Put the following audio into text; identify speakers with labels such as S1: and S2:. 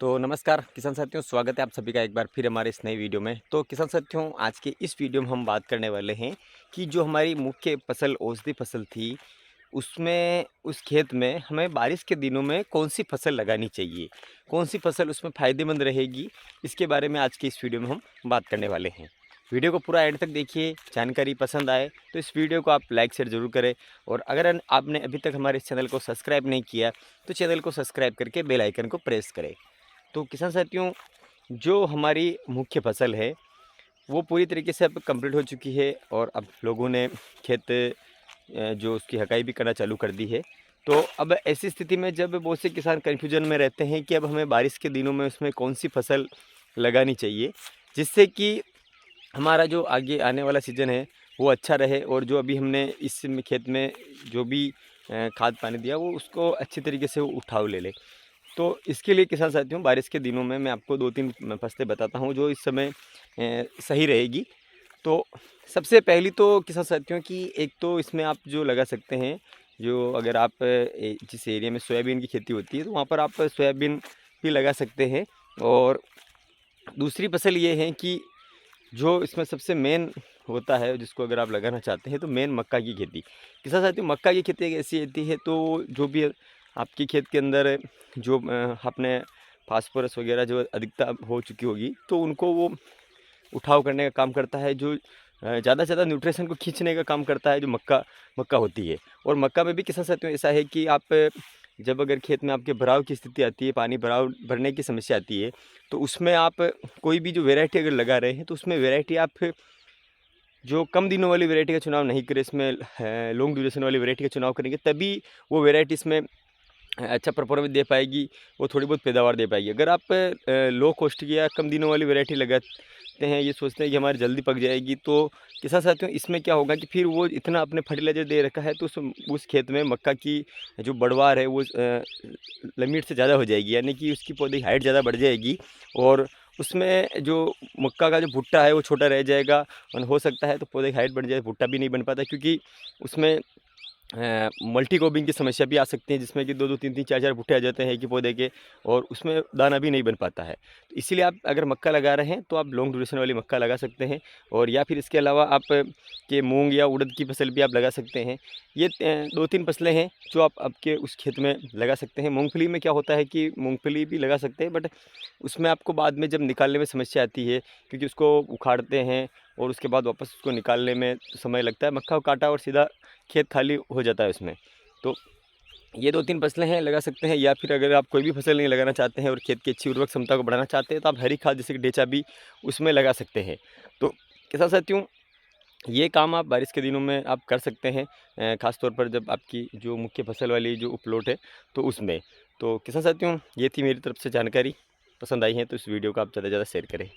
S1: तो नमस्कार किसान साथियों, स्वागत है आप सभी का एक बार फिर हमारे इस नई वीडियो में। तो किसान साथियों, आज के इस वीडियो में हम बात करने वाले हैं कि जो हमारी मुख्य फसल औषधि फसल थी, उसमें उस खेत में हमें बारिश के दिनों में कौन सी फसल लगानी चाहिए, कौन सी फसल उसमें फ़ायदेमंद रहेगी, इसके बारे में आज की इस वीडियो में हम बात करने वाले हैं। वीडियो को पूरा एंड तक देखिए, जानकारी पसंद आए तो इस वीडियो को आप लाइक शेयर ज़रूर करें। और अगर आपने अभी तक हमारे इस चैनल को सब्सक्राइब नहीं किया तो चैनल को सब्सक्राइब करके बेल आइकन को प्रेस करें। तो किसान साथियों, जो हमारी मुख्य फसल है वो पूरी तरीके से अब कंप्लीट हो चुकी है और अब लोगों ने खेत जो उसकी हकाई भी करना चालू कर दी है। तो अब ऐसी स्थिति में जब बहुत से किसान कन्फ्यूजन में रहते हैं कि अब हमें बारिश के दिनों में उसमें कौन सी फसल लगानी चाहिए, जिससे कि हमारा जो आगे आने वाला सीज़न है वो अच्छा रहे और जो अभी हमने इस खेत में जो भी खाद पानी दिया वो उसको अच्छी तरीके से वो उठाव ले ले। तो इसके लिए किसान साथियों, बारिश के दिनों में मैं आपको 2-3 फसलें बताता हूँ जो इस समय सही रहेगी। तो सबसे पहली तो किसान साथियों की एक तो इसमें आप जो लगा सकते हैं, जो अगर आप जिस एरिया में सोयाबीन की खेती होती है तो वहाँ पर आप सोयाबीन भी लगा सकते हैं। और दूसरी फसल ये है कि जो इसमें सबसे मेन होता है, जिसको अगर आप लगाना चाहते हैं तो मेन मक्का की खेती। किसान साथियों, मक्का की खेती एक ऐसी होती है तो जो भी आपकी खेत के अंदर जो आपने फास्फोरस वगैरह जो अधिकता हो चुकी होगी तो उनको वो उठाव करने का काम करता है। जो ज़्यादा से ज़्यादा न्यूट्रिशन को खींचने का काम करता है, जो मक्का मक्का होती है। और मक्का में भी किसान साथियों ऐसा है कि आप जब अगर खेत में आपके भराव की स्थिति आती है, पानी भराव भरने की समस्या आती है, तो उसमें आप कोई भी जो वैरायटी अगर लगा रहे हैं तो उसमें वैरायटी आप जो कम दिनों वाली वैरायटी का चुनाव नहीं करें, इसमें लॉन्ग ड्यूरेशन वाली वैरायटी का चुनाव करेंगे तभी वो वैरायटी इसमें अच्छा परफॉर्मेंस दे पाएगी, वो थोड़ी बहुत पैदावार दे पाएगी। अगर आप लो कॉस्ट की या कम दिनों वाली वैरायटी लगाते हैं, ये सोचते हैं कि हमारी जल्दी पक जाएगी, तो किसान साथियों इसमें क्या होगा कि फिर वो इतना अपने फर्टिलाइज़र दे रखा है तो उस खेत में मक्का की जो बढ़वार है वो लिमिट से ज़्यादा हो जाएगी, यानी कि उसकी पौधे की हाइट ज़्यादा बढ़ जाएगी। और उसमें जो मक्का का जो भुट्टा है वो छोटा रह जाएगा और हो सकता है तो पौधे की हाइट बढ़ जाए, भुट्टा भी नहीं बन पाता, क्योंकि उसमें मल्टी क्रॉपिंग की समस्या भी आ सकती है, जिसमें कि 2-2 3-3 4-4 भुट्टे आ जाते हैं एक ही पौधे के और उसमें दाना भी नहीं बन पाता है। तो इसीलिए आप अगर मक्का लगा रहे हैं तो आप लॉन्ग ड्यूरेशन वाली मक्का लगा सकते हैं। और या फिर इसके अलावा आप के मूंग या उड़द की फसल भी आप लगा सकते हैं। ये 2-3 फसलें हैं जो आप आपके उस खेत में लगा सकते हैं। मूंगफली में क्या होता है कि मूंगफली भी लगा सकते हैं, बट उसमें आपको बाद में जब निकालने में समस्या आती है, क्योंकि उसको उखाड़ते हैं और उसके बाद वापस उसको निकालने में समय लगता है। मक्का को काटा और सीधा खेत खाली हो जाता है उसमें। तो ये 2-3 फसलें हैं, लगा सकते हैं। या फिर अगर आप कोई भी फसल नहीं लगाना चाहते हैं और खेत की अच्छी उर्वरक क्षमता को बढ़ाना चाहते हैं तो आप हरी खाद जैसे कि डेचा भी उसमें लगा सकते हैं। तो किसान साथियों, ये काम आप बारिश के दिनों में आप कर सकते हैं, ख़ास तौर पर जब आपकी जो मुख्य फसल वाली जो उपलॉट है तो उसमें। तो किसान साथियों, ये थी मेरी तरफ से जानकारी। पसंद आई है तो इस वीडियो को आप ज़्यादा से ज़्यादा शेयर करें।